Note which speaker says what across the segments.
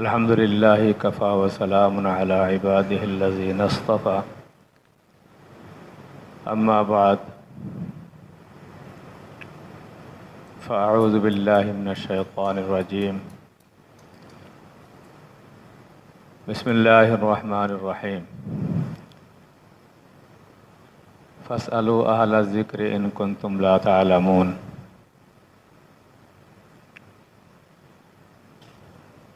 Speaker 1: الحمد لله كفى وسلام على عباده الذين اصطفى أما بعد فأعوذ بالله من الشيطان الرجيم بسم الله الرحمن الرحيم فاسألوا أهل الذكر إن كنتم لا تعلمون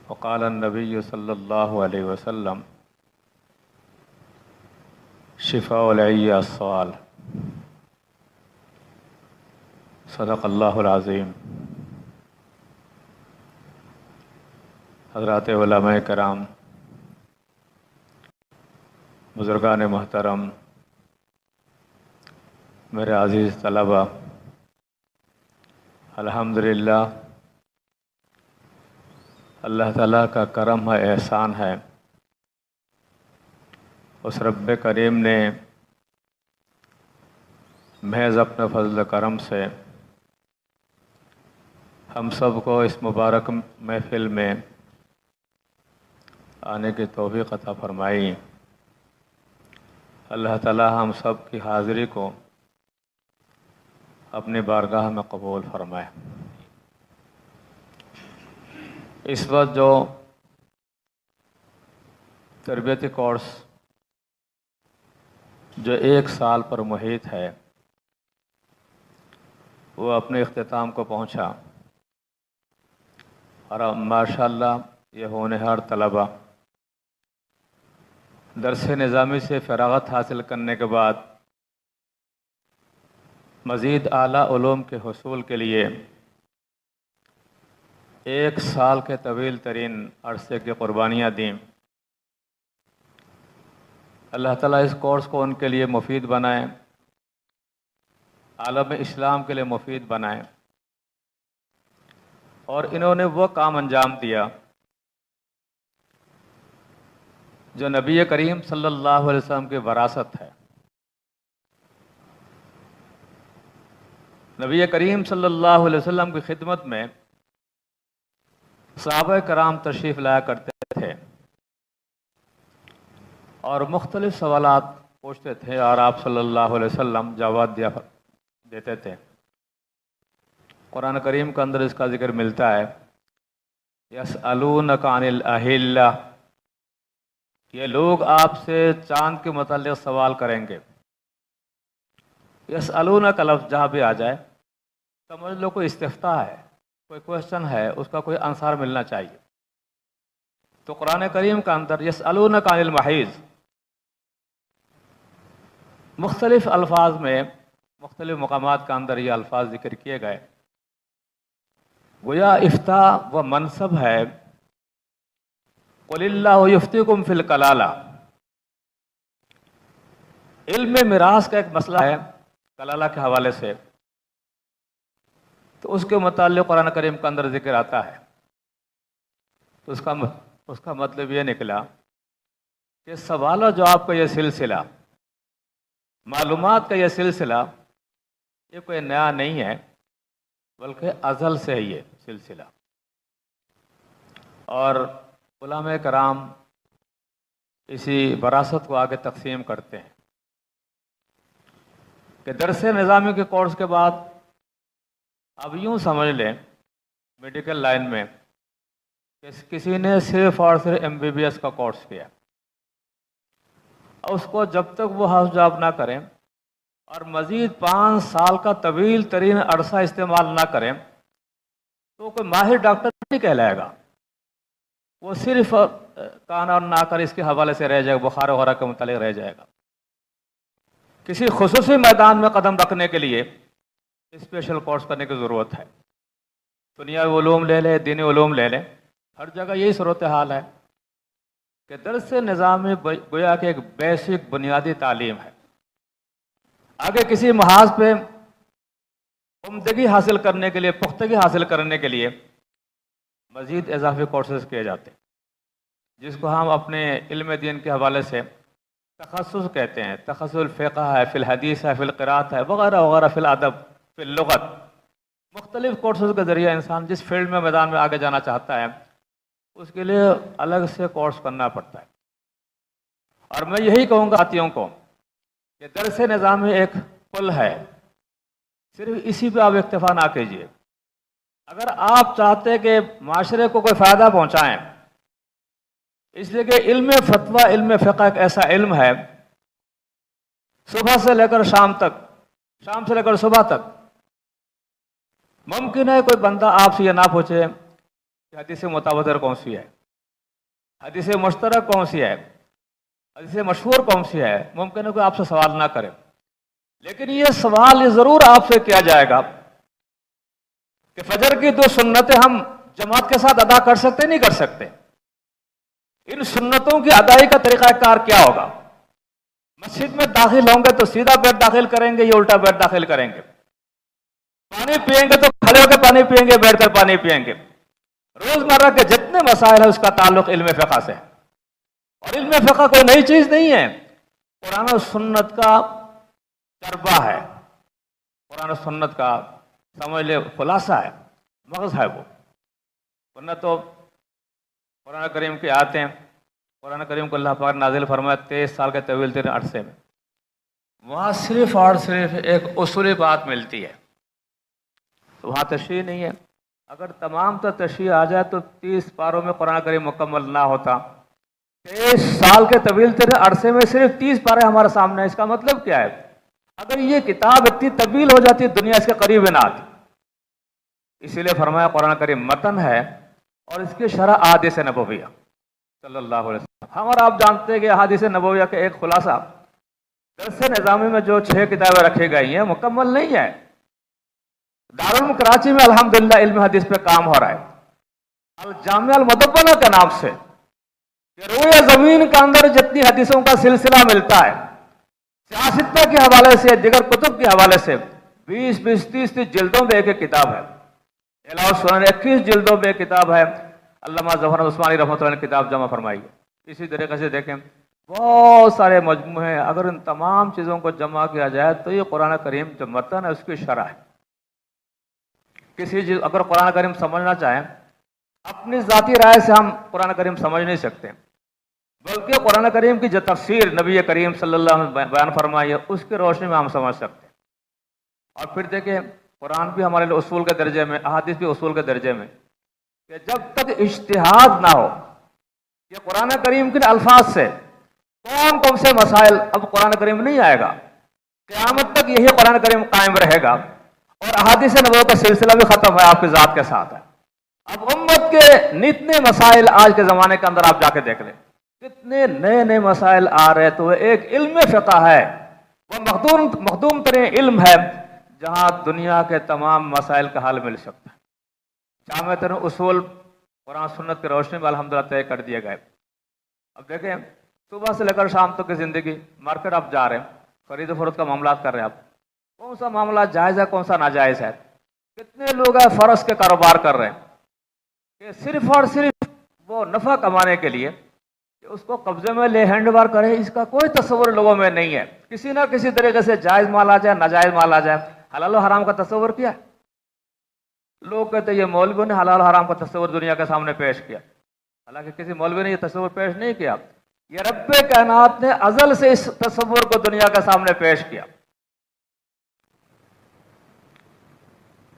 Speaker 1: وقال النبي صلى الله عليه وسلم شفاء العي السؤال صدق اللہ العظیم۔ حضرات علماء کرام، بزرگان محترم، میرے عزیز طلبہ، الحمدللہ اللہ تعالیٰ کا کرم ہے، احسان ہے۔ اس رب کریم نے محض اپنے فضل کرم سے ہم سب کو اس مبارک محفل میں آنے کی توفیق عطا فرمائی۔ اللہ تعالیٰ ہم سب کی حاضری کو اپنی بارگاہ میں قبول فرمائے۔ اس وقت جو تربیتی کورس جو 1 سال پر محیط ہے وہ اپنے اختتام کو پہنچا، اور ماشاءاللہ یہ ہونہار طلبہ درس نظامی سے فراغت حاصل کرنے کے بعد مزید اعلیٰ علوم کے حصول کے لیے 1 سال کے طویل ترین عرصے کی قربانیاں دیں۔ اللہ تعالیٰ اس کورس کو ان کے لیے مفید بنائے، عالم اسلام کے لیے مفید بنائے، اور انہوں نے وہ کام انجام دیا جو نبی کریم صلی اللہ علیہ وسلم کی وراثت ہے۔ نبی کریم صلی اللہ علیہ وسلم کی خدمت میں صحابہ کرام تشریف لایا کرتے تھے اور مختلف سوالات پوچھتے تھے، اور آپ صلی اللہ علیہ وسلم جواب دیتے تھے۔ قرآن کریم کے اندر اس کا ذکر ملتا ہے، یسألونک عن الاہلہ، یہ لوگ آپ سے چاند کے متعلق سوال کریں گے۔ یسألونک لفظ جہاں بھی آ جائے سمجھ لو کوئی استفتاء ہے، کوئی کوشچن ہے، اس کا کوئی آنسر ملنا چاہیے۔ تو قرآن کریم کا اندر یسألونک عن المحیض مختلف الفاظ میں مختلف مقامات کا اندر یہ الفاظ ذکر کیے گئے، گویا افتاء و منصب ہے۔ قل اللہ یفتیکم فی الکلالہ، علم میراث کا ایک مسئلہ ہے کلالہ کے حوالے سے، تو اس کے متعلق قرآن کریم کے اندر ذکر آتا ہے۔ تو اس کا مطلب یہ نکلا کہ سوال و جواب کا یہ سلسلہ، معلومات کا یہ سلسلہ، یہ کوئی نیا نہیں ہے، بلکہ ازل سے ہے یہ سلسلہ۔ اور علماء کرام اسی وراثت کو آگے تقسیم کرتے ہیں کہ درس نظامی کے کورس کے بعد اب یوں سمجھ لیں میڈیکل لائن میں کہ کسی نے صرف اور صرف MBBS کا کورس کیا، اور اس کو جب تک وہ ہاؤس جاب نہ کریں اور مزید 5 سال کا طویل ترین عرصہ استعمال نہ کریں تو کوئی ماہر ڈاکٹر نہیں کہلائے گا، وہ صرف کان اور ناک اور اس کے حوالے سے رہ جائے گا، بخار وغیرہ کے متعلق رہ جائے گا۔ کسی خصوصی میدان میں قدم رکھنے کے لیے اسپیشل کورس کرنے کی ضرورت ہے۔ دنیاوی علوم لے لیں، دینی علوم لے لیں، ہر جگہ یہی صورتحال ہے کہ درس نظامی گویا کہ ایک بیسک بنیادی تعلیم ہے۔ آگے کسی محاذ پہ عمدگی حاصل کرنے کے لیے، پختگی حاصل کرنے کے لیے مزید اضافی کورسز کیے جاتے ہیں، جس کو ہم اپنے علم دین کے حوالے سے تخصص کہتے ہیں۔ تخصص الفقہ ہے، فی الحدیث ہے، فی القراءت ہے، وغیرہ وغیرہ، فی الادب، فی اللغت۔ مختلف کورسز کے ذریعے انسان جس فیلڈ میں میدان میں آگے جانا چاہتا ہے اس کے لیے الگ سے کورس کرنا پڑتا ہے. اور میں یہی کہوں گا ساتھیوں کو کہ درس نظامی ایک پل ہے، صرف اسی پہ آپ اکتفا نہ کیجیے. اگر آپ چاہتے کہ معاشرے کو کوئی فائدہ پہنچائیں، اس لیے کہ علم فتویٰ، علم فقہ ایک ایسا علم ہے، صبح سے لے کر شام تک، شام سے لے کر صبح تک ممکن ہے کوئی بندہ آپ سے یہ نہ پوچھے کہ حدیث متواتر کون سی ہے، حدیث مشترک کون سی ہے، حدیث مشہور کون سی ہے. ممکن ہے کوئی آپ سے سوال نہ کرے، لیکن یہ سوال یہ ضرور آپ سے کیا جائے گا کہ فجر کی 2 سنتیں ہم جماعت کے ساتھ ادا کر سکتے نہیں کر سکتے. ان سنتوں کی ادائی کا طریقہ کار کیا ہوگا؟ مسجد میں داخل ہوں گے تو سیدھا بیٹھ داخل کریں گے یا الٹا بیٹھ داخل کریں گے؟ پانی پئیں گے تو کھڑے ہو کے پانی پئیں گے، بیٹھ کر پانی پئیں گے؟ روزمرہ کے جتنے مسائل ہیں اس کا تعلق علم فقہ سے ہے. اور علم فقہ کوئی نئی چیز نہیں ہے، قرآن و سنت کا تربہ ہے، قرآن و سنت کا سمجھ لے خلاصہ ہے، مغز ہے وہ. ورنہ تو قرآن کریم کی آیتیں، قرآن کریم کو اللہ پاک نازل فرمایا 23 سال کے طویل ترین عرصے میں، وہاں صرف اور صرف ایک اصولی بات ملتی ہے، تو وہاں تشریح نہیں ہے. اگر تمام تو تشریح آ جائے تو 30 پاروں میں قرآن کریم مکمل نہ ہوتا. 23 سال کے طویل ترین عرصے میں صرف 30 پارے ہمارے سامنے ہیں. اس کا مطلب کیا ہے؟ اگر یہ کتاب اتنی طویل ہو جاتی دنیا اس کے قریب نہ آتی. اسی لیے فرمایا قرآن کریم متن ہے اور اس کی شرح احادیث نبویہ صلی اللہ علیہ وسلم. ہم اور آپ جانتے ہیں کہ احادیث نبویہ کے ایک خلاصہ درس نظامی میں جو 6 کتابیں رکھی گئی ہیں مکمل نہیں ہے. دارالعلوم کراچی میں الحمدللہ علم حدیث پہ کام ہو رہا ہے. الجامعہ المدونہ کے نام سے کہ روئے زمین کے اندر جتنی حدیثوں کا سلسلہ ملتا ہے، سیاستہ کے حوالے سے، دیگر کتب کے حوالے سے 20 30 جلدوں میں ایک کتاب ہے. علاوہ سنن 21 جلدوں میں ایک کتاب ہے. علامہ ظفر عثمانی رحمۃ اللہ نے کتاب جمع فرمائی ہے. اسی طریقے سے دیکھیں بہت سارے مجموعے ہیں. اگر ان تمام چیزوں کو جمع کیا جائے تو یہ قرآن کریم جو متن ہے اس کی شرح ہے. کسی چیز اگر قرآن کریم سمجھنا چاہیں، اپنی ذاتی رائے سے ہم قرآن کریم سمجھ نہیں سکتے، بلکہ قرآن کریم کی جو تفسیر نبی کریم صلی اللہ علیہ وسلم نے بیان فرمائی ہے اس کی روشنی میں ہم سمجھ سکتے ہیں. اور پھر دیکھیں قرآن بھی ہمارے لیے اصول کے درجے میں، احادیث بھی اصول کے درجے میں، کہ جب تک اجتہاد نہ ہو کہ قرآن کریم کے الفاظ سے کون سے مسائل، اب قرآن کریم نہیں آئے گا، قیامت تک یہی قرآن کریم قائم رہے گا اور احادیث نبوی کا سلسلہ بھی ختم ہے، آپ کی ذات کے ساتھ ہے. اب امت کے نتنے مسائل آج کے زمانے کے اندر آپ جا کے دیکھ لیں، کتنے نئے نئے مسائل آ رہے. تو ایک علم فقہ ہے، وہ مخدوم ترین علم ہے جہاں دنیا کے تمام مسائل کا حل مل سکتا ہے. جامع ترین اصول قرآن سنت کی روشنی میں الحمدللہ طے کر دیے گئے. اب دیکھیں صبح سے لے کر شام تک کی زندگی، مارکیٹ آپ جا رہے ہیں، خرید و فروخت کا معاملات کر رہے ہیں، آپ کون سا معاملہ جائز ہے کون سا ناجائز ہے؟ کتنے لوگ ہیں فرض کے کاروبار کر رہے ہیں کہ صرف اور صرف وہ نفع کمانے کے لیے کہ اس کو قبضے میں لے ہینڈ اوور کرے. اس کا کوئی تصور لوگوں میں نہیں ہے. کسی نہ کسی طریقے سے جائز مال آ جائے، ناجائز مال آ جائے. حلال و حرام کا تصور کیا ہے؟ لوگ کہتے ہیں یہ مولویوں نے حلال و حرام کا تصور دنیا کے سامنے پیش کیا، حالانکہ کسی مولوی نے یہ تصور پیش نہیں کیا. یہ رب کائنات نے ازل سے اس تصور کو دنیا کے سامنے پیش کیا.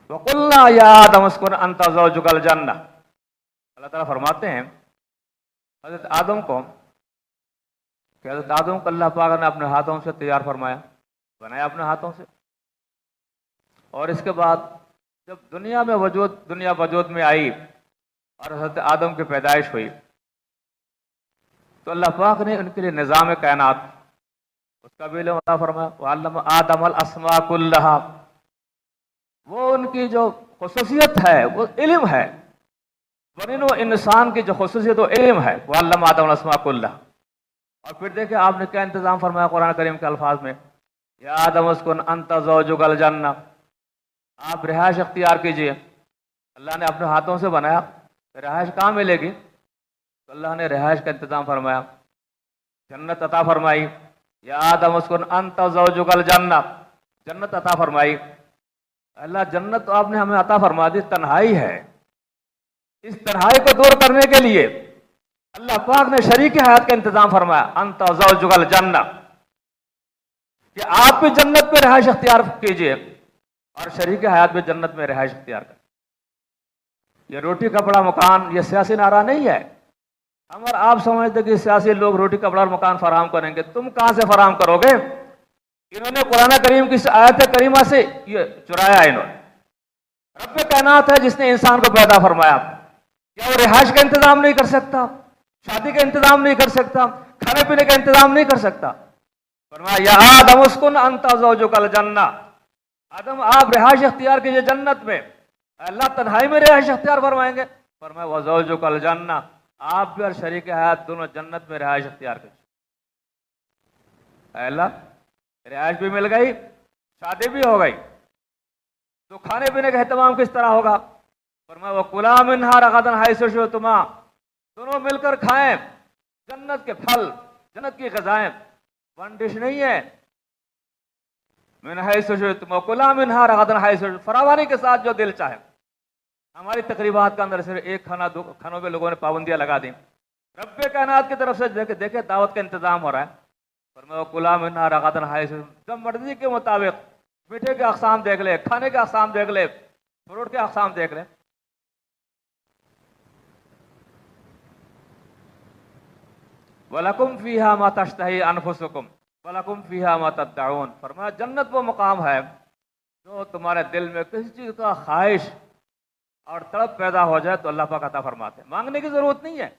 Speaker 1: وَقُلْنَا يَا آدَمُ اسْكُنْ أَنْتَ وَزَوْجُكَ الْجَنَّةَ. اللہ تعالیٰ فرماتے ہیں حضرت آدم کو کہ حضرت آدم کو اللہ پاک نے اپنے ہاتھوں سے تیار فرمایا، بنایا اپنے ہاتھوں سے. اور اس کے بعد جب دنیا وجود میں آئی اور حضرت آدم کی پیدائش ہوئی تو اللہ پاک نے ان کے لیے نظام کائنات اس کا بھی علم عطا فرمایا. وَعَلَّمَ آدَمَ الْأَسْمَاءَ كُلَّهَا. وہ ان کی جو خصوصیت ہے وہ علم ہے. بنین و انسان کی جو خصوصیت وہ علم ہے. وَعَلَّمَ آدَمَ الْأَسْمَاءَ كُلَّهَا. اور پھر دیکھیں آپ نے کیا انتظام فرمایا قرآن کریم کے الفاظ میں، یا آدم اسکن انت زوجک الجنہ، آپ رہائش اختیار کیجئے. اللہ نے اپنے ہاتھوں سے بنایا، رہائش کہاں ملے گی؟ تو اللہ نے رہائش کا انتظام فرمایا، جنت عطا فرمائی. یا آدم اسکن انت زوجک الجنہ، جنت عطا فرمائی. اللہ جنت تو آپ نے ہمیں عطا فرما دی، تنہائی ہے، اس تنہائی کو دور کرنے کے لیے اللہ پاک نے شریک حیات کا انتظام فرمایا، انت زوجک الجنہ، کہ آپ بھی جنت میں رہائش اختیار کیجئے اور شریک حیات بھی جنت میں رہائش اختیار کریں۔ یہ روٹی کپڑا مکان یہ سیاسی نعرہ نہیں ہے۔ ہم اور آپ سمجھتے کہ سیاسی لوگ روٹی کپڑا اور مکان فراہم کریں گے، تم کہاں سے فراہم کرو گے؟ انہوں نے قرآن کریم کی آیت کریمہ سے یہ چرایا ہے۔ انہوں نے رب کائنات ہے جس نے انسان کو پیدا فرمایا، کیا وہ رہائش کا انتظام نہیں کر سکتا؟ شادی کا انتظام نہیں کر سکتا؟ کھانے پینے کا انتظام نہیں کر سکتا؟ فرمایا یا آدم اسکن انت زوجک الجنہ، آدم آپ رہائش اختیار کیجئے جنت میں۔ اللہ تنہائی میں رہائش اختیار فرمائیں گے؟ فرمایا وزوجک الجنہ، آپ بھی اور شریک حیات دونوں جنت میں رہائش اختیار کیجئے۔ اے اللہ، رہائش بھی مل گئی، شادی بھی ہو گئی، تو کھانے پینے کا اہتمام کس طرح ہوگا؟ فرمایا وَكُلَا مِنْهَا رَغَدًا حَيْثُ شِئْتُمَا، دونوں مل کر کھائیں جنت کے پھل، جنت کی غذائیں، ون ڈش نہیں ہے۔ مِنْ حَيْثُ شِئْتُمَا وَكُلَا مِنْهَا رَغَدًا حَيْثُ شِئْتُمَا، فراوانی کے ساتھ جو دل چاہے۔ ہماری تقریبات کے اندر صرف ایک کھانا، دو کھانوں پہ لوگوں نے پابندیاں لگا دیں۔ رب کائنات کی طرف سے دیکھیں دعوت کا انتظام ہو رہا ہے۔ فرمایا وَكُلَا مِنْهَا رَغَدًا حَيْثُ شِئْتُمَا، جب مرضی کے مطابق میٹھے کے اقسام دیکھ لے، کھانے کے اقسام دیکھ لے، فروٹ کے اقسام دیکھ لے۔ وَلَكُمْ فِيهَا مَا تَشْتَهِي أَنفُسُكُمْ وَلَكُمْ فِيهَا مَا تَدَّعُونَ، فرمایا جنت وہ مقام ہے جو تمہارے دل میں کسی چیز کا خواہش اور تڑپ پیدا ہو جائے تو اللہ پاک عطا فرماتے ہیں، مانگنے کی ضرورت نہیں ہے،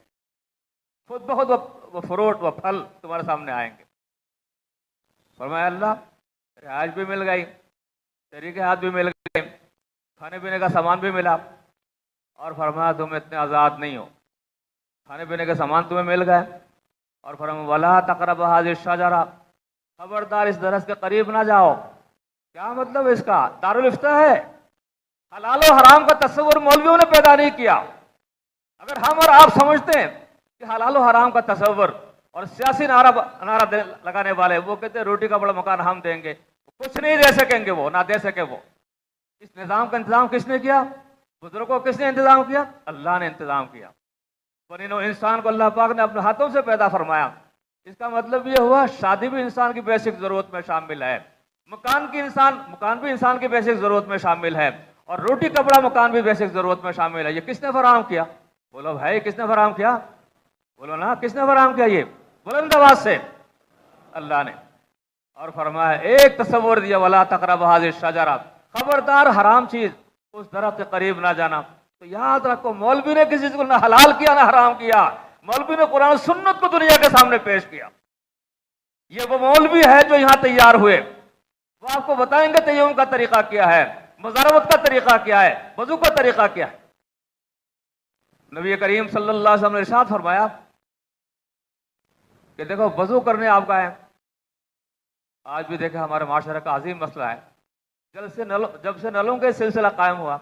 Speaker 1: خود بخود وہ فروٹ وہ پھل تمہارے سامنے آئیں گے۔ فرمایا اللہ رہائش بھی مل گئی، شریک حیات بھی مل گئے، کھانے پینے کا سامان بھی ملا، اور فرمایا تم اتنے آزاد نہیں ہو، کھانے پینے کے سامان تمہیں مل گئے، اور فرمایا وَلَا تَقْرَبُوا هَٰذِهِ الشَّجَرَةَ، خبردار اس درخت کے قریب نہ جاؤ۔ کیا مطلب اس کا؟ دارالفتہ ہے، حلال و حرام کا تصور مولویوں نے پیدا نہیں کیا۔ اگر ہم اور آپ سمجھتے ہیں کہ حلال و حرام کا تصور، اور سیاسی نعرہ لگانے والے وہ کہتے ہیں روٹی کا بڑا مکان ہم دیں گے، کچھ نہیں دے سکیں گے، وہ نہ دے سکے۔ وہ اس نظام کا انتظام کس نے کیا؟ بزرگوں کس نے انتظام کیا؟ اللہ نے انتظام کیا۔ انسان کو اللہ پاک نے اپنے ہاتھوں سے پیدا فرمایا۔ اس کا مطلب یہ ہوا شادی بھی انسان کی بیسک ضرورت میں شامل ہے، مکان بھی انسان کی بیسک ضرورت میں شامل ہے، اور روٹی کپڑا مکان بھی بیسک ضرورت میں شامل ہے۔ یہ کس نے فراہم کیا؟ بولو بھائی، کس نے فراہم کیا؟ بولو نا، کس نے فراہم کیا؟ یہ بلند آواز سے اللہ نے۔ اور فرمایا ایک تصور دیا وَلَا تَقْرَبُوا هَٰذِهِ الشَّجَرَةَ، خبردار حرام چیز اس درخت کے قریب نہ جانا۔ تو یاد رکھو مولوی نے کسی چیز کو نہ حلال کیا نہ حرام کیا، مولوی نے قرآن سنت کو دنیا کے سامنے پیش کیا۔ یہ وہ مولوی ہے جو یہاں تیار ہوئے، وہ آپ کو بتائیں گے تیمم کا طریقہ کیا ہے، مزاربت کا طریقہ کیا ہے، وضو کا طریقہ کیا ہے۔ نبی کریم صلی اللہ علیہ وسلم نے ارشاد فرمایا کہ دیکھو وضو کرنے آپ کا ہے، آج بھی دیکھیں ہمارے معاشرے کا عظیم مسئلہ ہے، جب سے نلوں کے سلسلہ قائم ہوا،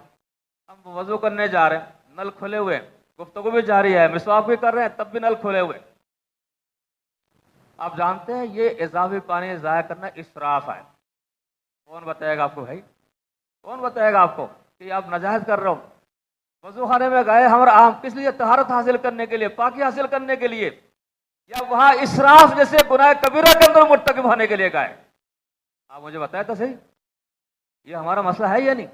Speaker 1: ہم وضو کرنے جا رہے ہیں نل کھلے ہوئے، گفتگو بھی جاری ہے، مسواک بھی کر رہے ہیں تب بھی نل کھلے ہوئے۔ آپ جانتے ہیں یہ اضافی پانی ضائع کرنا اسراف ہے۔ کون بتائے گا آپ کو بھائی؟ کون بتائے گا آپ کو کہ آپ ناجائز کر رہے ہو؟ وضو خانے میں گئے ہم اور آپ کس لیے؟ طہارت حاصل کرنے کے لیے، پاکی حاصل کرنے کے لیے، یا وہاں اسراف جیسے گناہ کبیرہ کے اندر مرتکب ہونے کے لیے گئے؟ آپ مجھے بتائیں تو صحیح، یہ ہمارا مسئلہ ہے یا نہیں؟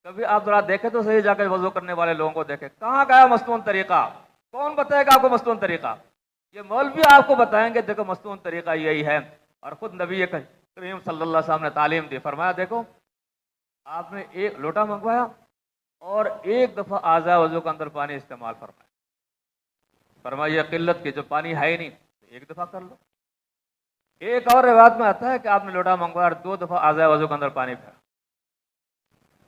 Speaker 1: کبھی آپ ذرا دیکھیں تو صحیح، جا کے وضو کرنے والے لوگوں کو دیکھیں، کہاں گیا مستون طریقہ؟ کون بتائے گا آپ کو مستون طریقہ؟ یہ مولوی آپ کو بتائیں گے دیکھو مستون طریقہ یہی ہے، اور خود نبی کریم صلی اللہ علیہ وسلم نے تعلیم دی، فرمایا دیکھو آپ نے ایک لوٹا منگوایا اور ایک دفعہ اعضاء وضو کے اندر پانی استعمال فرمایا، فرمایا یہ قلت کی جو پانی ہے ہی نہیں ایک دفعہ کر لو۔ ایک اور روایت میں آتا ہے کہ آپ نے لوٹا منگوایا اور 2 دفعہ اعضاء وضو کے اندر پانی پھیرا،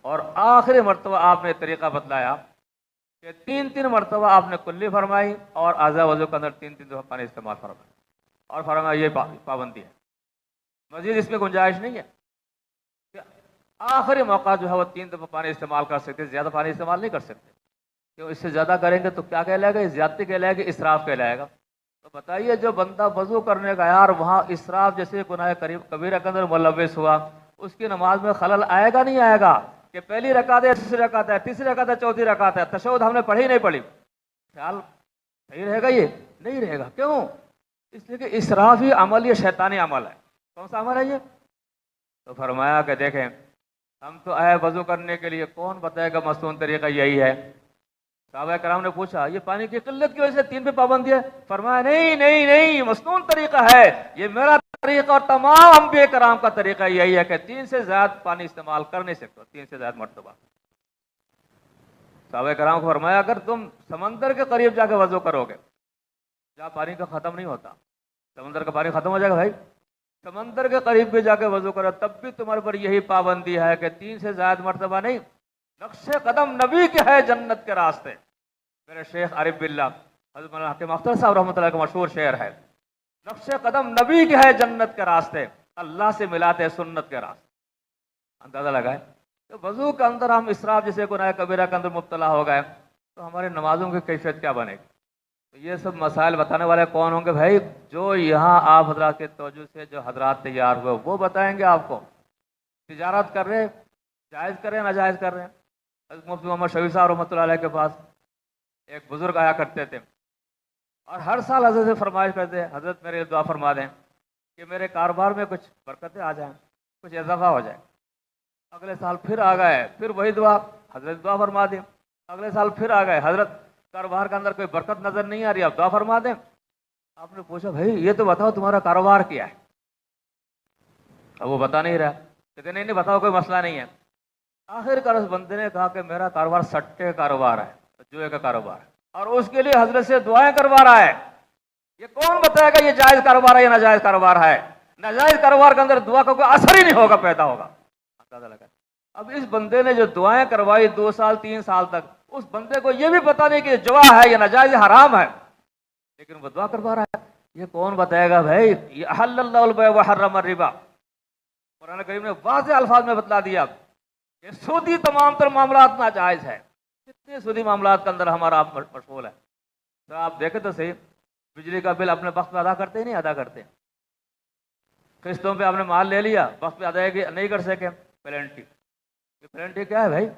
Speaker 1: اور آخری مرتبہ آپ نے طریقہ بتلایا کہ 3 مرتبہ آپ نے کلی فرمائی اور اعضاء وضو کے اندر 3 دفعہ پانی استعمال فرمایا، اور فرمایا یہ پابندی ہے، مزید اس میں گنجائش نہیں ہے کہ آخری موقع جو ہے وہ 3 دفعہ پانی استعمال کر سکتے، زیادہ پانی استعمال نہیں کر سکتے، کیوں اس سے زیادہ کریں گے تو کیا کہلائے گا؟ زیادتی کہلائے گا، اسراف کہلائے گا۔ تو بتائیے جو بندہ وضو کرنے گیا اور وہاں اسراف جیسے گناہ کبیرہ کے اندر ملوث ہوا، اس کی نماز میں خلل آئے گا نہیں آئے گا؟ کہ پہلی رکعت ہے، دوسری رکعت ہے، تیسری رکعت ہے، چوتھی رکعت ہے، تشہد ہم نے پڑھی نہیں پڑھی، خیال صحیح رہے گا؟ یہ نہیں رہے گا. کیوں؟ اس لیے کہ اسراف ہی عمل، یہ شیطانی عمل ہے. کون سا عمل ہے یہ؟ تو فرمایا کہ دیکھیں ہم تو آئے وضو کرنے کے لیے، کون بتائے گا مصنون طریقہ یہی ہے؟ صحابہ کرام نے پوچھا یہ پانی کی قلت کی وجہ سے 3 پہ پابندی ہے؟ فرمایا نہیں نہیں نہیں، مصنون طریقہ ہے یہ، میرا طریقہ اور تمام انبیاء کرام کا طریقہ یہی ہے کہ 3 سے زیادہ پانی استعمال کر نہیں سکتے، 3 سے زیادہ مرتبہ. صحابہ کرام کو فرمایا اگر تم سمندر کے قریب جا کے وضو کرو گے جہاں پانی کا ختم نہیں ہوتا، سمندر کا پانی ختم ہو جائے گا بھائی، سمندر کے قریب بھی جا کے وضو کرو تب بھی تمہارے پر یہی پابندی ہے کہ 3 سے زائد مرتبہ نہیں. نقش قدم نبی کے ہے جنت کے راستے. میرے شیخ عارف باللہ حضرت مولانا حکیم اختر صاحب رحمۃ اللہ کا مشہور شعر ہے، نقش قدم نبی کے ہے جنت کے راستے، اللہ سے ملاتے ہیں سنت کے راستے. اندازہ لگائے تو وضو کے اندر ہم اسراف جیسے گناہ کبیرہ کے اندر مبتلا ہو گئے تو ہماری نمازوں کی کیفیت کیا بنے گی؟ تو یہ سب مسائل بتانے والے کون ہوں گے بھائی؟ جو یہاں آپ حضرات کے توجہ سے جو حضرات تیار ہوئے وہ بتائیں گے آپ کو. تجارت کر رہے جائز کر رہے ہیں ناجائز کر رہے ہیں؟ حضرت مفتی محمد شفیع صاحب رحمۃ اللہ علیہ کے پاس ایک بزرگ آیا کرتے تھے اور ہر سال حضرت سے فرمائش کرتے حضرت میرے دعا فرما دیں کہ میرے کاروبار میں کچھ برکتیں آ جائیں، کچھ اضافہ ہو جائے. اگلے سال پھر آ گئے، پھر وہی دعا، حضرت دعا فرما دیں. اگلے سال پھر آ گئے، حضرت کاروبار کے اندر کوئی برکت نظر نہیں آ رہی، آپ دعا فرما دیں. آپ نے پوچھا بھائی یہ تو بتاؤ تمہارا کاروبار کیا ہے؟ اب وہ بتا نہیں رہا، کہتے نہیں بتاؤ کوئی مسئلہ نہیں ہے. آخر کار اس بندے نے کہا کہ میرا کاروبار سٹے کا کاروبار ہے، جوئے کا کاروبار ہے، اور اس کے لیے حضرت سے دعائیں کروا رہا ہے. یہ کون بتائے گا یہ جائز کاروبار ہے یا ناجائز کاروبار ہے؟ ناجائز کاروبار کے اندر دعا کا کوئی اثر ہی نہیں ہوگا، پیدا ہوگا. اب اس بندے نے جو دعائیں کروائی 2 سال 3 سال تک، اس بندے کو یہ بھی پتا نہیں کہ جوا ہے یا ناجائز حرام ہے، لیکن وہ دعا کروا رہا ہے. یہ کون بتائے گا بھائی؟ یہ احل اللہ البیع وحرم الربا، قرآن کریم نے واضح الفاظ میں بتلا دیا کہ سودی تمام تر معاملات ناجائز ہے. کتنے سودی معاملات کے اندر ہمارا مشغول ہے. تو آپ دیکھیں تو صحیح، بجلی کا بل اپنے وقت پہ ادا کرتے ہی نہیں ادا کرتے، قسطوں پہ آپ نے مال لے لیا وقت پہ ادائیگی نہیں کر سکے، پینلٹی. یہ پینلٹی کیا ہے بھائی؟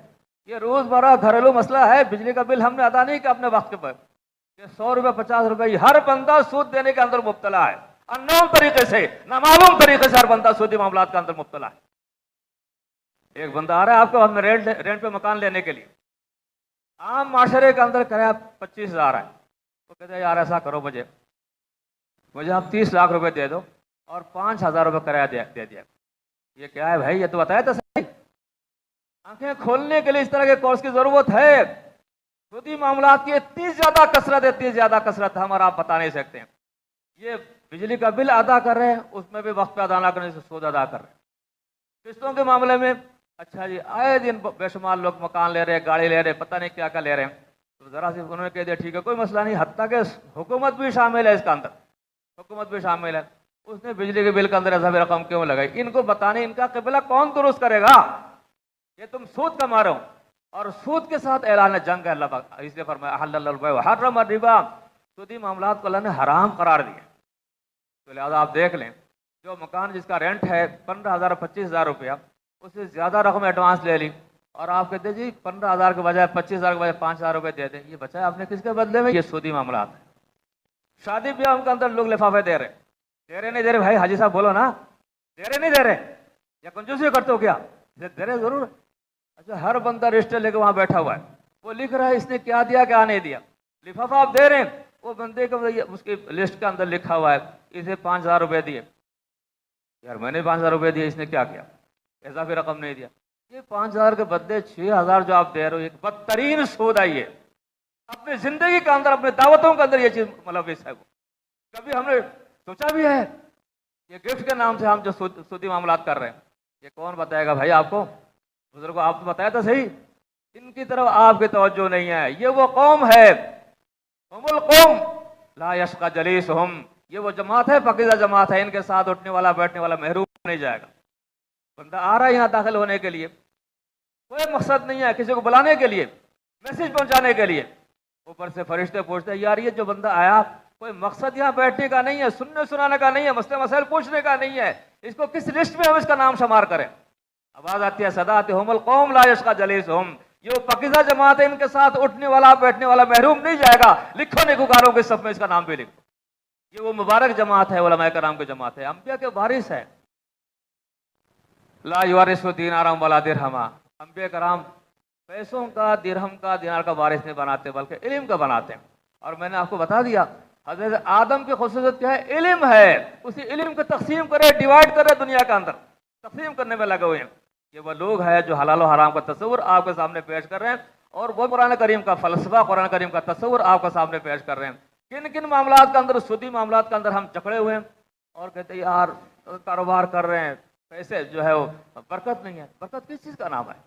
Speaker 1: یہ روزمرہ گھریلو مسئلہ ہے. بجلی کا بل ہم نے ادا نہیں کیا اپنے وقت پر، یہ 100 روپے 50 روپے ہر بندہ سود دینے کے اندر مبتلا ہے، اننون طریقے سے، نامعلوم طریقے سے ہر بندہ سودی معاملات کے اندر مبتلا ہے. ایک بندہ آ رہا ہے آپ کو رینٹ پہ مکان لینے کے لیے، عام معاشرے کے اندر کرایہ 25,000 ہے، تو کہتے ہیں یار ایسا کرو مجھے آپ 30 لاکھ روپے دے دو اور 5,000 روپے کرایہ دے دیا. یہ کیا ہے بھائی؟ یہ تو بتایا تو صحیح. آنکھیں کھولنے کے لیے اس طرح کے کورس کی ضرورت ہے. سودی معاملات کی اتنی زیادہ کثرت ہم اور آپ بتا نہیں سکتے ہیں. یہ بجلی کا بل ادا کر رہے ہیں اس میں بھی وقت پہ ادا نہ کرنے سے سود ادا کر رہے ہیں. قسطوں کے معاملے میں اچھا جی آئے دن بے شمار لوگ مکان لے رہے ہیں، گاڑی لے رہے ہیں، پتہ نہیں کیا کیا لے رہے ہیں. تو ذرا سی انہوں نے کہہ دیا ٹھیک ہے کوئی مسئلہ نہیں، حتیٰ کہ حکومت بھی شامل ہے اس کے اندر، حکومت بھی شامل ہے. اس نے بجلی کے بل کے اندر اضافی رقم کیوں لگائی؟ ان کو بتانے ان کا قبلہ کون درست کرے گا؟ یہ تم سود کما رہے ہو اور سود کے ساتھ اعلان جنگ ہے. اللہ پاک اس لیے فرمایا احل اللہ البیع وحرم الربا، سودی معاملات کو اللہ نے حرام قرار دیا. تو لہٰذا آپ دیکھ لیں جو مکان جس کا رینٹ ہے 15,000 25,000 روپیہ، اس سے زیادہ رقم ایڈوانس لے لی اور آپ کہتے جی 15,000 کے بجائے 25,000 کے بجائے 5,000 روپے دے دیں. یہ بچا آپ نے کس کے بدلے میں؟ یہ سودی معاملات ہے. شادی بیاہ کے اندر لوگ لفافے دے رہے نہیں دے رہے بھائی حاجی صاحب بولو نا، دے رہے نہیں دے رہے یا کنجوسی کرتے ہو کیا؟ دے رہے ضرور. اچھا ہر بندہ رجسٹر لے کے وہاں بیٹھا ہوا ہے، وہ لکھ رہا ہے اس نے کیا دیا کیا نہیں دیا. لفافہ آپ دے رہے ہیں، وہ بندے کو اس کی لسٹ کے اندر لکھا ہوا ہے اسے 5,000 روپے دیے. یار میں نے 5,000 روپے دیے، اس نے کیا کیا؟ اضافی رقم نہیں دیا. یہ 5,000 کے بدلے 6,000 جو آپ دے رہے ہو ایک بدترین سود ہے. یہ اپنی زندگی کے اندر اپنے دعوتوں کے اندر یہ چیز ملوث ہے. وہ کبھی ہم نے سوچا بھی ہے یہ گفٹ کے نام سے ہم جو سودی معاملات کر رہے ہیں؟ یہ کون بتائے گا بھائی آپ کو؟ بزرگوں آپ تو بتایا تو صحیح، ان کی طرف آپ کی توجہ نہیں ہے. یہ وہ قوم ہے، ہم القوم لا یشقى جلیسہم، یہ وہ جماعت ہے پاکیزہ جماعت ہے، ان کے ساتھ اٹھنے والا بیٹھنے والا محروم نہیں جائے گا. بندہ آ رہا ہے یہاں داخل ہونے کے لیے، کوئی مقصد نہیں ہے کسی کو بلانے کے لیے، میسج پہنچانے کے لیے. اوپر سے فرشتے پوچھتے ہیں یار یہ جو بندہ آیا کوئی مقصد یہاں بیٹھنے کا نہیں ہے، سننے سنانے کا نہیں ہے، مسئلے مسائل پوچھنے کا نہیں ہے، اس کو کس لسٹ میں ہم اس کا نام شمار کریں؟ آواز آتی ہے صدا آتی ہم القوم لا یشقى جلیسہم، یہ وہ پاکیزہ جماعت ہے، ان کے ساتھ اٹھنے والا بیٹھنے والا محروم نہیں جائے گا، لکھو نیکوکاروں کے صف میں اس کا نام بھی لکھو۔ یہ وہ مبارک جماعت ہے، علماء کرام کی جماعت ہے، انبیاء کے وارث ہے۔ لا یوارث دینارا ولا درہما، انبیاء کرام پیسوں کا، درہم کا، دینار کا وارث نہیں بناتے بلکہ علم کا بناتے ہیں۔ اور میں نے آپ کو بتا دیا حضرت آدم کی خصوصیت کیا ہے؟ علم ہے، اسی علم کو تقسیم کرے، ڈیوائڈ کرے، دنیا کے اندر تقسیم کرنے میں لگے ہوئے ہیں۔ یہ وہ لوگ ہیں جو حلال و حرام کا تصور آپ کے سامنے پیش کر رہے ہیں، اور وہ قرآن کریم کا فلسفہ، قرآن کریم کا تصور آپ کے سامنے پیش کر رہے ہیں۔ کن کن معاملات کے اندر، سودی معاملات کے اندر ہم جکڑے ہوئے ہیں اور کہتے ہیں یار کاروبار کر رہے ہیں، پیسے جو ہے وہ برکت نہیں ہے۔ برکت کس چیز کا نام ہے؟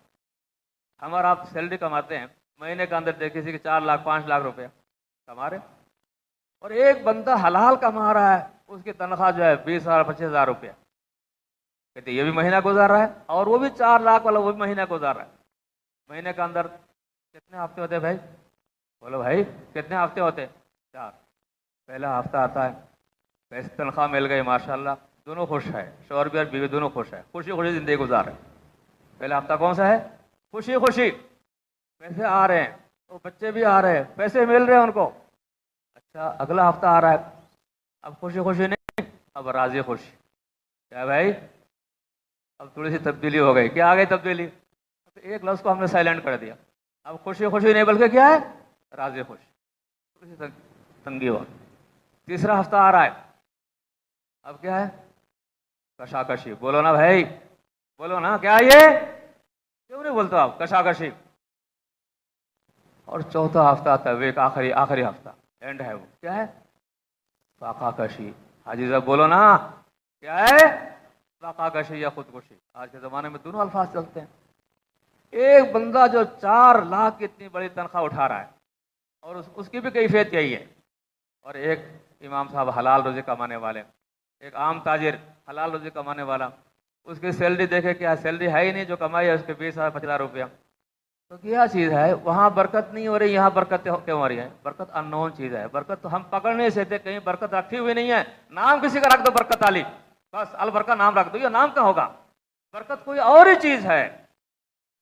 Speaker 1: ہمارا آپ سیلری کماتے ہیں، مہینے کے اندر دیکھ کسی کے 4 لاکھ 5 لاکھ روپے کما رہے، اور ایک بندہ حلال کما رہا ہے، اس کی تنخواہ جو ہے 20,000 25,000 روپیہ، کہتے یہ بھی مہینہ گزار رہا ہے، اور وہ بھی 4 لاکھ والا وہ بھی مہینہ گزار رہا ہے۔ مہینے کے اندر کتنے ہفتے ہوتے ہیں بھائی؟ بولو بھائی کتنے ہفتے ہوتے؟ 4۔ پہلا ہفتہ آتا ہے، پیسے تنخواہ مل گئی ماشاءاللہ، دونوں خوش ہے، شوہر بھی اور بیوی دونوں خوش ہے، خوشی خوشی زندگی گزار رہے ہیں۔ پہلا ہفتہ کون سا ہے؟ خوشی خوشی، پیسے آ رہے ہیں، وہ بچے بھی آ رہے ہیں، پیسے مل رہے ہیں ان کو۔ اچھا اگلا ہفتہ آ رہا ہے، اب خوشی خوشی نہیں، اب راضی خوشی۔ کیا بھائی؟ اب تھوڑی سی تبدیلی ہو گئی۔ کیا آ گئی تبدیلی؟ ایک لفظ کو ہم نے سائلنٹ کر دیا، اب خوشی خوشی نہیں بلکہ کیا ہے؟ راضی خوشی، تھوڑی سی تنگی ہو۔ تیسرا ہفتہ آ رہا ہے، اب کیا ہے؟ کشاکشی۔ بولو نا بھائی، بولو نا، کیا یہ؟ کیوں نہیں بولتے آپ؟ کشاکشی۔ اور چوتھا ہفتہ آتا ہے، ایک آخری ہفتہ، اینڈ ہے، وہ کیا ہے؟ فاقہ کشی۔ حاجی صاحب بولو نا، کیا ہے؟ فاقہ کشی یا خودکشی۔ آج کے زمانے میں دونوں الفاظ چلتے ہیں۔ ایک بندہ جو 4 لاکھ کی اتنی بڑی تنخواہ اٹھا رہا ہے، اور اس کی بھی کیفیت یہی ہے، اور ایک امام صاحب حلال روزی کمانے والے، ایک عام تاجر حلال روزی کمانے والا، اس کی سیلری دیکھے، کیا سیلری ہے ہی نہیں، جو کمائی ہے اس کے 20,000 50,000 روپیہ۔ تو کیا چیز ہے؟ وہاں برکت نہیں ہو رہی، یہاں برکت کیوں ہو رہی ہے؟ برکت ان نون چیز ہے، برکت تو ہم پکڑ نہیں سکتے، کہیں برکت رکھی ہوئی نہیں ہے، نام کسی کا رکھ دو برکت علی، بس البرکہ نام رکھ دو، یہ نام کا ہوگا، برکت کوئی اور ہی چیز ہے۔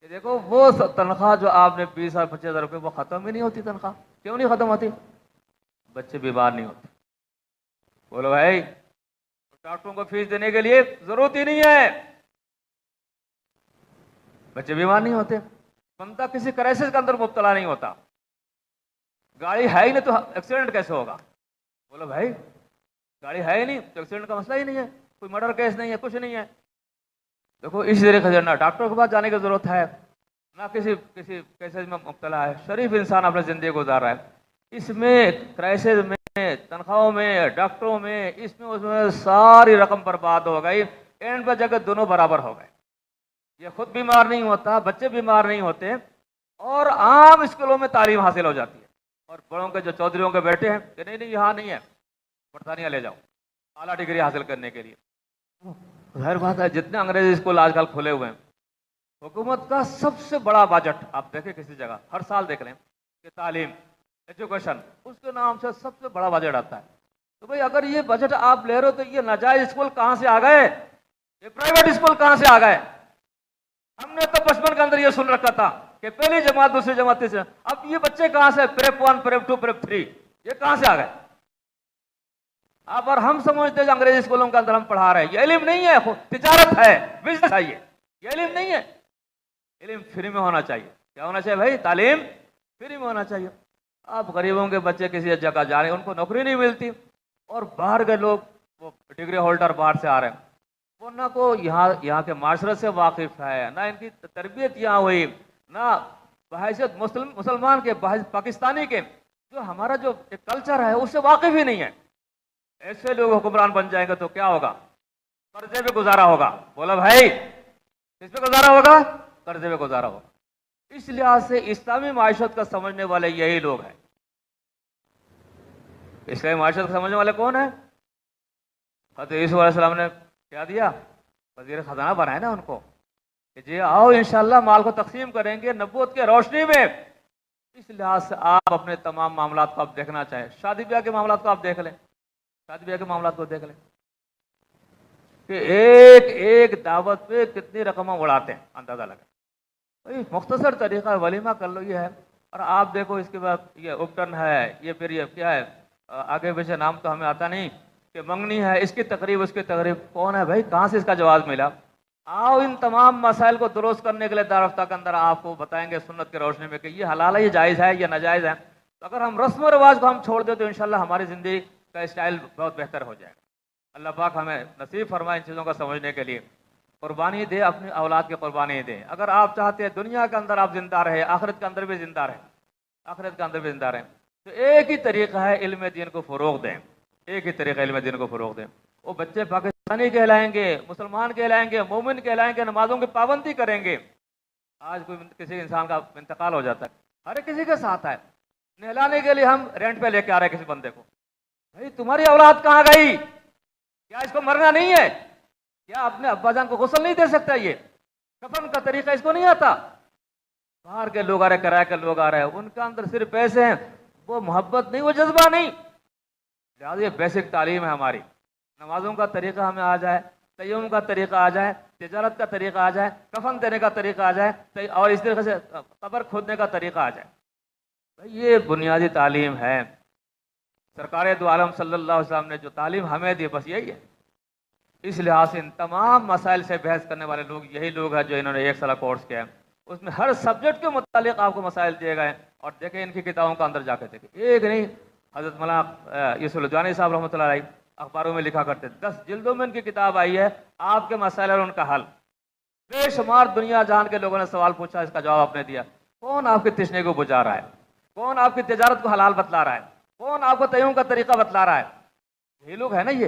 Speaker 1: کہ دیکھو وہ تنخواہ جو آپ نے 20,000 25,000 روپے، وہ ختم ہی نہیں ہوتی تنخواہ۔ کیوں نہیں ختم ہوتی؟ بچے بیمار نہیں ہوتے۔ بولو بھائی، ڈاکٹروں کو فیس دینے کے لیے ضرورت ہی نہیں ہے، بچے بیمار نہیں ہوتے، بندہ کسی کرائسس کے اندر مبتلا نہیں ہوتا۔ گاڑی ہے ہی نہیں تو ایکسیڈنٹ کیسے ہوگا؟ بولو بھائی، گاڑی ہے ہی نہیں تو ایکسیڈنٹ کا مسئلہ ہی نہیں ہے، کوئی مرڈر کیس نہیں ہے، کچھ نہیں ہے۔ دیکھو اس طریقے سے نہ ڈاکٹر کے پاس جانے کی ضرورت ہے، نہ کسی کیسز میں مبتلا ہے، شریف انسان اپنے زندگی گزار رہا ہے۔ اس میں کرائسس میں، تنخواہوں میں، ڈاکٹروں میں، اس میں ساری رقم برباد ہو گئی، اینڈ پہ جگہ دونوں برابر ہو گئے۔ یہ خود بیمار نہیں ہوتا، بچے بیمار نہیں ہوتے، اور عام اسکولوں میں تعلیم حاصل ہو جاتی ہے، اور بڑوں کے جو چودھریوں کے بیٹے ہیں کہ نہیں یہاں نہیں ہے، برطانیہ لے جاؤ اعلیٰ ڈگری حاصل کرنے کے لیے۔ ظاہر بات ہے جتنے انگریزی اسکول آج کل کھلے ہوئے ہیں، حکومت کا سب سے بڑا بجٹ آپ دیکھیں کسی جگہ، ہر سال دیکھ لیں کہ تعلیم، ایجوکیشن، اس کے نام سے سب سے بڑا بجٹ آتا ہے۔ تو بھئی اگر یہ بجٹ آپ لے رہے ہو تو یہ ناجائز اسکول کہاں سے آ گئے؟ یہ پرائیویٹ اسکول کہاں سے آ گئے؟ ہم نے تو بچپن کے اندر یہ سن رکھا تھا کہ پہلی جماعت، دوسری جماعت، تیسری، اب یہ بچے کہاں سے؟ پریپ 1 پریپ 2 پریپ 3، یہ کہاں سے آ گئے؟ اب اور ہم سمجھتے ہیں انگریزی اسکولوں کے اندر ہم پڑھا رہے ہیں، یہ علم نہیں ہے، تجارت ہے، بزنس ہے، یہ علم نہیں ہے۔ علم فری میں ہونا چاہیے۔ کیا ہونا چاہیے بھائی؟ تعلیم فری میں ہونا چاہیے۔ اب غریبوں کے بچے کسی جگہ جا رہے ہیں، ان کو نوکری نہیں ملتی، اور باہر کے لوگ، وہ ڈگری ہولڈر باہر سے آ رہے ہیں، وہ نہ کو یہاں کے معاشرت سے واقف ہے، نہ ان کی تربیت یہاں ہوئی، نہ بحیثیت مسلمان کے، بحیثیت پاکستانی کے، جو ہمارا جو ایک کلچر ہے اس سے واقف ہی نہیں ہے۔ ایسے لوگ حکمران بن جائیں گے تو کیا ہوگا؟ قرضے پہ گزارا ہوگا۔ بولا بھائی کس پہ گزارا ہوگا؟ قرضے پہ گزارا ہوگا۔ اس لحاظ سے اسلامی معیشت کا سمجھنے والے یہی لوگ ہیں۔ اسلامی معیشت کا سمجھنے والے کون ہیں؟ حضرت یوسف علیہ السلام نے کیا دیا؟ وزیر خزانہ بنایا نا ان کو، کہ جی آؤ انشاءاللہ مال کو تقسیم کریں گے نبوت کے روشنی میں۔ اس لحاظ سے آپ اپنے تمام معاملات کو آپ دیکھنا چاہیں، شادی بیاہ کے معاملات کو آپ دیکھ لیں، شادی بیاہ کے معاملات کو دیکھ لیں، کہ ایک ایک دعوت پہ کتنی رقمیں اڑاتے ہیں، اندازہ لگا۔ بھائی مختصر طریقہ ولیمہ کر لو یہ ہے، اور آپ دیکھو اس کے بعد یہ اپٹن ہے، یہ پھر یہ کیا ہے، آگے پیچھے نام تو ہمیں آتا نہیں، کہ منگنی ہے، اس کی تقریب اس کی تقریب، کون ہے بھائی، کہاں سے اس کا جواز ملا؟ آؤ ان تمام مسائل کو درست کرنے کے لیے دارالفتہ کے اندر آپ کو بتائیں گے سنت کی روشنی میں کہ یہ حلال ہے، یہ جائز ہے، یہ ناجائز ہے۔ تو اگر ہم رسم و رواج کو ہم چھوڑ دیں تو انشاءاللہ ہماری زندگی کا اسٹائل بہت بہتر ہو جائے گا۔ اللہ پاک ہمیں نصیب فرمائے ان چیزوں کو سمجھنے کے لیے۔ قربانی دے، اپنی اولاد کی قربانی دے۔ اگر آپ چاہتے ہیں دنیا کے اندر آپ زندہ رہے، آخرت کے اندر بھی زندہ رہیں، آخرت کے اندر بھی زندہ رہیں، تو ایک ہی طریقہ ہے علم دین کو فروغ دیں، ایک ہی طریقہ علم دین کو فروغ دیں۔ وہ بچے پاکستانی کہلائیں گے، مسلمان کہلائیں گے، مومن کہلائیں گے، نمازوں کی پابندی کریں گے۔ آج کوئی کسی انسان کا انتقال ہو جاتا ہے، ہر کسی کے ساتھ ہے، نہلانے کے لیے ہم رینٹ پہ لے کے آ رہے ہیں کسی بندے کو، بھائی تمہاری اولاد کہاں گئی؟ کیا اس کو مرنا نہیں ہے؟ کیا اپنے ابا جان کو غسل نہیں دے سکتا؟ یہ کفن کا طریقہ اس کو نہیں آتا؟ باہر کے لوگ آ رہے، کرایہ کے لوگ آ رہے ہیں، ان کے اندر صرف پیسے ہیں، وہ محبت نہیں، وہ جذبہ نہیں۔ لہٰذا یہ بیسک تعلیم ہے ہماری۔ نمازوں کا طریقہ ہمیں آ جائے، تیمم کا طریقہ آ جائے، تجارت کا طریقہ آ جائے، کفن دینے کا طریقہ آ جائے، اور اس طریقے سے قبر کھودنے کا طریقہ آ جائے، یہ بنیادی تعلیم ہے۔ سرکار دو عالم صلی اللہ علیہ وسلم نے جو تعلیم ہمیں دی بس یہی ہے۔ اس لحاظ سے ان تمام مسائل سے بحث کرنے والے لوگ یہی لوگ ہیں جو انہوں نے ایک سالہ کورس کیا ہے، اس میں ہر سبجیکٹ کے متعلق آپ کو مسائل دیے گئے، اور دیکھیں ان کی کتابوں کا اندر جا کے دیکھیں، ایک نہیں۔ حضرت مولانا یوسف الدوانی صاحب رحمۃ اللہ علیہ اخباروں میں لکھا کرتے، 10 جلدوں میں ان کی کتاب آئی ہے، آپ کے مسائل اور ان کا حل۔ بے شمار دنیا جان کے لوگوں نے سوال پوچھا، اس کا جواب آپ نے دیا۔ کون آپ کی تشنے کو بجھا رہا ہے؟ کون آپ کی تجارت کو حلال بتلا رہا ہے؟ کون آپ کو تیمم کا طریقہ بتلا رہا ہے؟ یہی لوگ ہیں نا یہ۔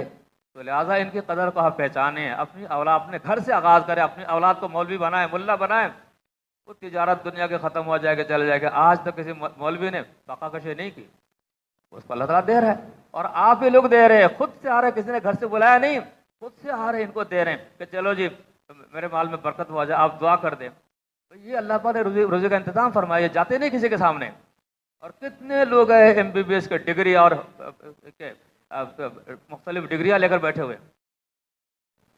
Speaker 1: تو لہٰذا ان کی قدر کو آپ پہچانیں، اپنی اولاد اپنے گھر سے آغاز کریں، اپنی اولاد کو مولوی بنائیں، ملا بنائیں۔ وہ تجارت دنیا کے ختم ہو جائے گا، چل جائے گا۔ آج تک کسی مولوی نے فقہ کشی نہیں کی، اس کو اللہ تعالیٰ دے رہا ہے، اور آپ ہی لوگ دے رہے ہیں، خود سے آ رہے، کسی نے گھر سے بلایا نہیں، خود سے آ رہے ان کو دے رہے ہیں کہ چلو جی میرے مال میں برکت ہو جائے، آپ دعا کر دیں۔ تو یہ اللہ پاک نے روزی کا انتظام فرمایا، جاتے نہیں کسی کے سامنے۔ اور کتنے لوگ ہیں MBBS کے ڈگری اور مختلف ڈگریاں لے کر بیٹھے ہوئے،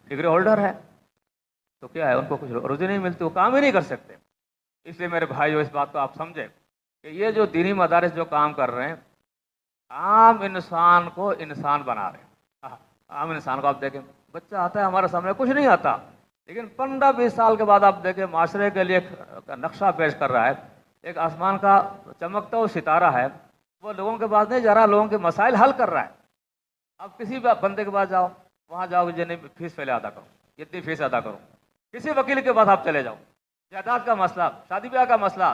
Speaker 1: ڈگری ہولڈر ہے، تو کیا ہے، ان کو کچھ روزی نہیں ملتی، وہ کام ہی نہیں کر سکتے۔ اس لیے میرے بھائیو اس بات کو آپ سمجھیں کہ یہ جو دینی مدارس جو کام کر رہے ہیں، عام انسان کو انسان بنا رہے ہیں۔ عام انسان کو آپ دیکھیں، بچہ آتا ہے ہمارے سامنے، کچھ نہیں آتا، لیکن 15-20 سال کے بعد آپ دیکھیں معاشرے کے لیے ایک نقشہ پیش کر رہا ہے، ایک آسمان کا چمکتا ہوا ستارہ ہے، وہ لوگوں کے پاس نہیں جا رہا، لوگوں کے مسائل حل کر رہا ہے۔ اب کسی بندے کے پاس جاؤ، وہاں جاؤ کہ نہیں فیس پہلے ادا کرو، اتنی فیس ادا کرو۔ کسی وکیل کے پاس آپ چلے جاؤ، جائیداد کا مسئلہ، شادی بیاہ کا مسئلہ،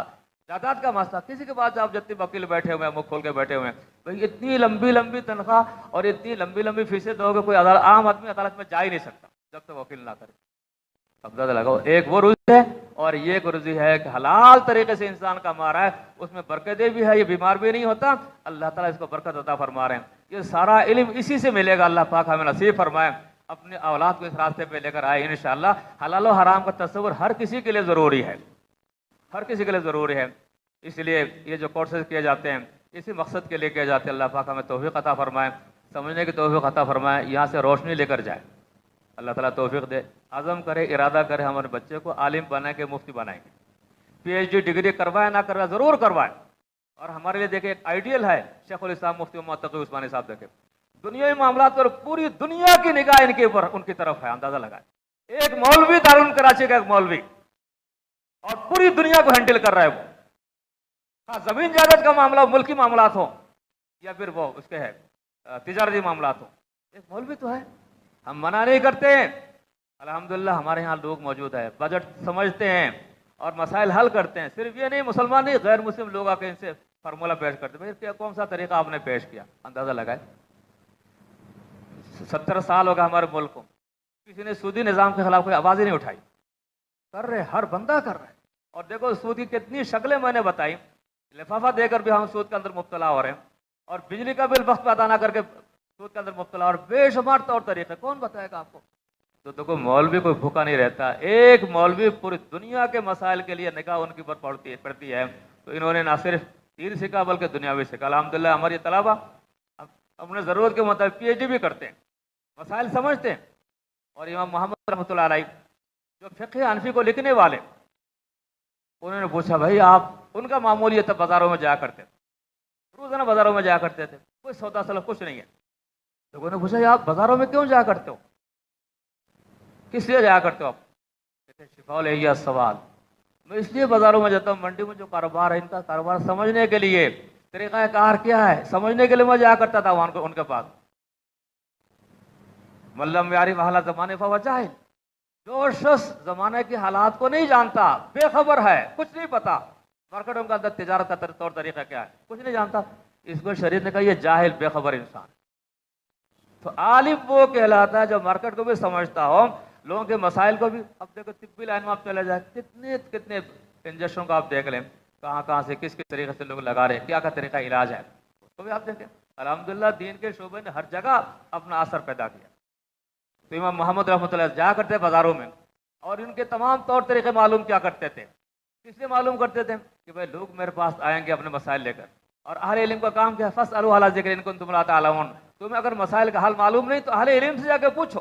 Speaker 1: جائیداد کا مسئلہ، کسی کے پاس جاؤ، جتنے وکیل بیٹھے ہوئے ہیں، منہ کھول کے بیٹھے ہوئے ہیں، بھائی اتنی لمبی لمبی تنخواہ اور اتنی لمبی لمبی فیسیں دو گے، کوئی عام آدمی عدالت میں جا ہی نہیں سکتا جب تک وکیل نہ کرے۔ اب زیادہ لگاؤ، ایک وہ روزی ہے، اور یہ ایک روزی ہے کہ حلال طریقے سے انسان کما رہا ہے، اس میں برکتیں بھی ہے، یہ بیمار بھی نہیں ہوتا، اللہ تعالیٰ اس کو برکت عطا فرما رہے ہیں۔ یہ سارا علم اسی سے ملے گا، اللہ پاک ہمیں نصیب فرمائے، اپنے اولاد کو اس راستے پہ لے کر آئے انشاءاللہ۔ حلال و حرام کا تصور ہر کسی کے لیے ضروری ہے، ہر کسی کے لیے ضروری ہے۔ اس لیے یہ جو کورسز کیے جاتے ہیں اسی مقصد کے لیے کیے جاتے ہیں۔ اللہ پاک ہمیں توفیق عطا فرمائے، سمجھنے کی توفیق عطا فرمائے، یہاں سے روشنی لے کر جائے۔ اللہ تعالیٰ توفیق دے، عزم کرے، ارادہ کرے، ہمارے بچے کو عالم بنائیں گے، مفتی بنائیں گے، PhD ڈگری کروائے نہ کروائے، ضرور کروائے۔ اور ہمارے لیے دیکھیں ایک آئیڈیل ہے شیخ الاسلام مفتی محمد تقی عثمانی صاحب، دیکھیں دنیاوی معاملات پر پوری دنیا کی نگاہ ان کے اوپر، ان کی طرف ہے، اندازہ لگائے۔ ایک مولوی دارالعلوم کراچی کا، ایک مولوی، اور پوری دنیا کو ہینڈل کر رہا ہے وہ، ہاں زمین جائیداد کا معاملہ، ملکی معاملات ہو یا پھر وہ اس کے ہے تجارتی معاملات ہو، ایک مولوی تو ہے۔ ہم منع نہیں کرتے ہیں، الحمدللہ ہمارے یہاں لوگ موجود ہیں، بجٹ سمجھتے ہیں اور مسائل حل کرتے ہیں۔ صرف یہ نہیں، مسلمان نہیں، غیر مسلم لوگ آ کے ان سے فارمولہ پیش کرتے ہیں، بھائی کون سا طریقہ آپ نے پیش کیا، اندازہ لگائے۔ 70 سال ہو گئے ہمارے ملک کو، کسی نے سودی نظام کے خلاف کوئی آواز ہی نہیں اٹھائی، کر رہے، ہر بندہ کر رہا ہے۔ اور دیکھو سود کی کتنی شکلیں میں نے بتائی، لفافہ دے کر بھی ہم سود کے اندر مبتلا ہو رہے ہیں، اور بجلی کا بل وقت پہ ادا نہ کر کے سود کے اندر مبتلا، اور بے شمار طور طریقے، کون بتائے گا آپ کو؟ تو دیکھو مولوی کوئی بھوکا نہیں رہتا، ایک مولوی پوری دنیا کے مسائل کے لیے نگاہ ان کی پر پڑتی ہے۔ تو انہوں نے نہ صرف دین سیکھا بلکہ دنیاوی سیکھا، الحمدللہ۔ ہماری طلبہ اپنے ضرورت کے مطابق PhD بھی کرتے ہیں، مسائل سمجھتے ہیں، اور امام محمد رحمۃ اللہ علیہ جو فقہ حنفی کو لکھنے والے، انہوں نے پوچھا بھائی آپ، ان کا معمول یہ تھا بازاروں میں جایا کرتے تھے، روزانہ بازاروں میں جایا کرتے تھے، کوئی سودا سلف کچھ نہیں ہے۔ لوگوں نے پوچھا یہ آپ بازاروں میں کیوں جایا کرتے ہو، کس لیے جایا کرتے ہو آپ؟ کہتے ہیں شفاء الیہ سوال، میں اس لیے بازاروں میں جاتا ہوں، منڈی میں جو کاروبار ہے ان کا کاروبار سمجھنے کے لیے، طریقہ کار کیا ہے سمجھنے کے لیے میں جایا کرتا تھا وہاں ان کے پاس۔ ملم یاری محلہ زمانے فہو جاہل، جو شخص زمانے کے حالات کو نہیں جانتا، بے خبر ہے، کچھ نہیں پتا مارکیٹوں کا اندر تجارت کا طور طریقہ کیا ہے، کچھ نہیں جانتا، اس کو شریعت نے کہا یہ جاہل بے خبر انسان۔ تو عالم وہ کہلاتا ہے جو مارکیٹ کو بھی سمجھتا ہو، لوگوں کے مسائل کو بھی۔ اب دیکھو طبی لائن میں آپ چلے جائیں، کتنے کتنے انجیکشن کو آپ دیکھ لیں، کہاں کہاں سے کس کس طریقے سے لوگ لگا رہے ہیں، کیا طریقہ علاج ہے، اس کو بھی آپ دیکھیں۔ الحمدللہ دین کے شعبے نے ہر جگہ اپنا اثر پیدا کیا۔ تو امام محمد رحمۃ اللہ جا کرتے بازاروں میں، اور ان کے تمام طور طریقے معلوم کیا کرتے تھے، کس لیے معلوم کرتے تھے کہ بھائی لوگ میرے پاس آئیں گے اپنے مسائل لے کر، اور اہل علم کا کام کیا ہے، فاسألوا اہل الذکر ان کنتم لا تعلمون، تمہیں اگر مسائل کا حل معلوم نہیں تو اہل علم سے جا کے پوچھو۔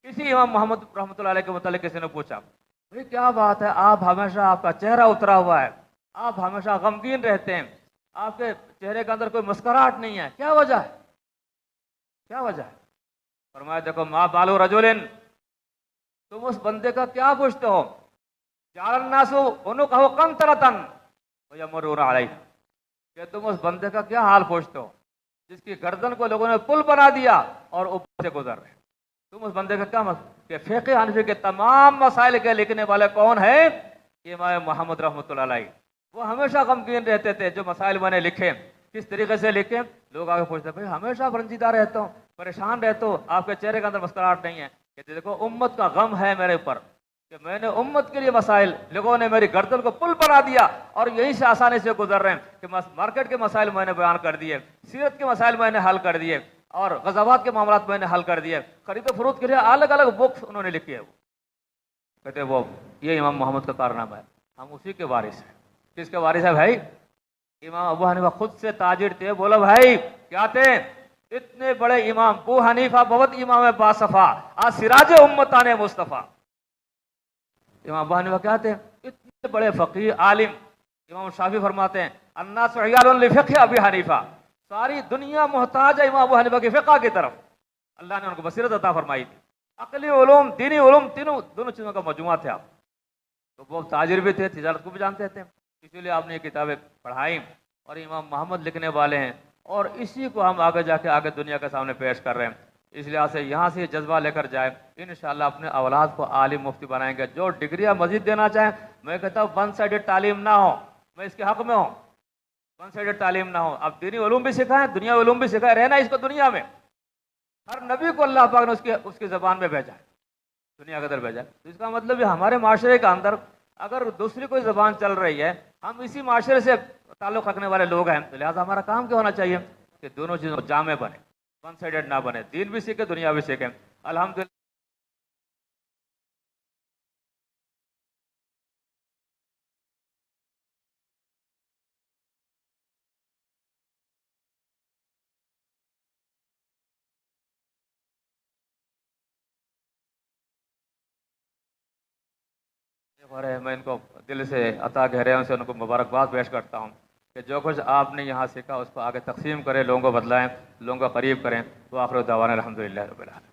Speaker 1: کسی امام محمد رحمۃ اللہ علیہ کے متعلق کسی نے پوچھا، بھائی کیا بات ہے، آپ ہمیشہ آپ کا چہرہ اترا ہوا ہے، آپ ہمیشہ غمگین رہتے ہیں، آپ کے چہرے کے اندر کوئی مسکراہٹ نہیں ہے، کیا وجہ ہے، کیا وجہ ہے؟ فرمایا دیکھو ما بالو رجل، تم اس بندے کا کیا پوچھتے ہو، جعل الناس عنقہ قنطرۃ ویمرون علیہ، کہ تم اس بندے کا کیا حال پوچھتے ہو جس کی گردن کو لوگوں نے پل بنا دیا اور اوپر سے گزر رہے، تم اس بندے کا کیا مطلب؟ کہ فقہ حنفی کے تمام مسائل کے لکھنے والے کون ہیں؟ امام محمد رحمۃ اللہ علیہ۔ وہ ہمیشہ غمگین رہتے تھے، جو مسائل میں نے لکھے کس طریقے سے لکھے، لوگ آگے پوچھتے بھائی ہمیشہ رنجیدہ رہتا ہوں، پریشان رہتا ہوں، آپ کے چہرے کے اندر مسکراہٹ نہیں ہے، کہتے دیکھو امت کا غم ہے میرے اوپر کہ میں نے امت کے لیے مسائل، لوگوں نے میری گردن کو پل بنا دیا اور یہیں سے آسانی سے گزر رہے ہیں کہ مارکیٹ کے مسائل میں نے بیان کر دیے، سیرت کے مسائل میں نے حل کر دیے، اور غزوات کے معاملات میں نے حل کر دیے، خرید و فروخت کے لیے الگ الگ بکس انہوں نے لکھی ہے۔ وہ کہتے ہیں وہ یہ امام محمد کا کارنامہ ہے، ہم اسی کے وارث ہیں۔ کس کے وارث ہے بھائی؟ امام ابو حنیفہ خود سے تاجر تھے، بولا بھائی کیا تھے، اتنے بڑے امام، ابو حنیفہ بہت امام باصفا آج سراج امتان مصطفیٰ۔ امام ابو حنیفہ کیا تھے؟ اتنے بڑے فقیہ عالم۔ امام شافعی فرماتے ہیں الناس عیال لفقہ ابی حنیفہ، ساری دنیا محتاج ہے امام ابو حنیفہ کے فقہ کی طرف، اللہ نے ان کو بصیرت عطا فرمائی تھی، عقلی علوم دینی علوم دونوں چیزوں کا مجموعہ تھے آپ۔ تو وہ تاجر بھی تھے، تجارت کو بھی جانتے تھے، اسی لیے آپ نے یہ کتابیں پڑھائیں، اور امام محمد لکھنے والے ہیں، اور اسی کو ہم آگے جا کے آگے دنیا کے سامنے پیش کر رہے ہیں۔ اس لحاظ سے یہاں سے جذبہ لے کر جائے، انشاءاللہ اپنے اولاد کو عالم مفتی بنائیں گے۔ جو ڈگریاں مزید دینا چاہیں، میں کہتا ہوں ون سائیڈڈ تعلیم نہ ہو، میں اس کے حق میں ہوں، ون سائیڈڈ تعلیم نہ ہو، اب دینی علوم بھی سکھائیں، دنیا علوم بھی سکھائیں، رہنا اس کو دنیا میں۔ ہر نبی کو اللہ پاک نے اس کی زبان میں بھیجا ہے، دنیا کے اندر بھیجا ہے، تو اس کا مطلب ہے ہمارے معاشرے کے اندر اگر دوسری کوئی زبان چل رہی ہے، ہم اسی معاشرے سے تعلق رکھنے والے لوگ ہیں، تو لہٰذا ہمارا کام کیا ہونا چاہیے کہ دونوں چیزوں جامع بنے، ون سائیڈڈ نہ بنے، دین بھی سیکھیں دنیا بھی سیکھیں۔ الحمدللہ میں ان کو دل سے عطا گہرائیوں سے ان کو مبارکباد پیش کرتا ہوں کہ جو کچھ آپ نے یہاں سیکھا اس کو آگے تقسیم کریں، لوگوں کو بتلائیں، لوگوں کو قریب کریں۔ تو آخر دعوانا الحمدللہ رب العالمین۔